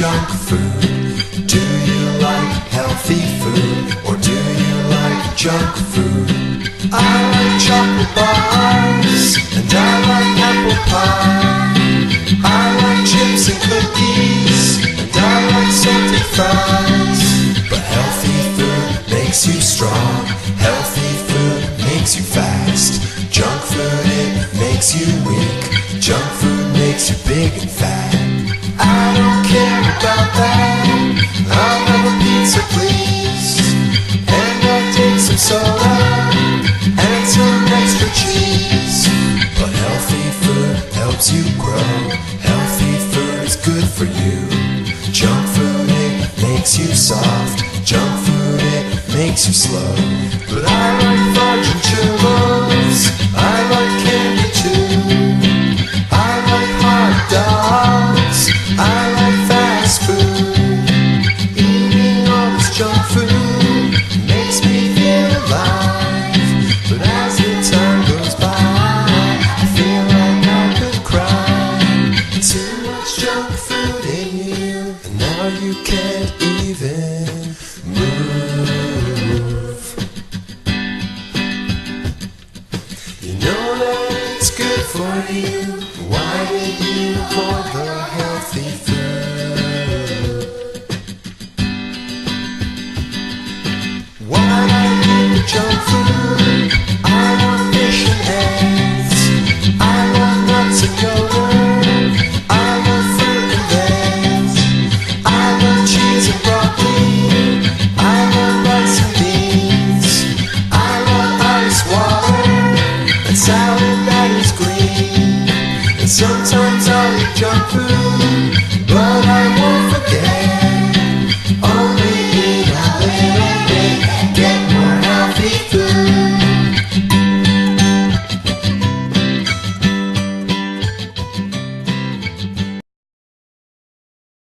junk food? Do you like healthy food, or do you like junk food? I like chocolate bars, and I like apple pie. I like chips and cookies, and I like salted fries. But healthy food makes you strong, healthy food makes you fast. Junk food, it makes you weak, junk food makes you big and fat. I don't care about that, I'll have a pizza please, and I'll take some soda and some extra cheese. But healthy food helps you grow, healthy food is good for you. Junk food, it makes you soft, junk food, it makes you slow. But I like fudge and churros, I like candy too. I like hot dogs, I like fast food. Eating all this junk food makes me feel alive. But as the time goes by, I feel like I could cry. Too much junk food in you, and now you can't even move. You know that it's good for you, why did you avoid the healthy food? Why do you eat the junk food? I want fish and eggs, I want nuts and yogurt, I want fruit and veg, I want cheese and broccoli, I want rice and beans, I want ice water and salad that is green. And sometimes I'll eat junk food, but I won't forget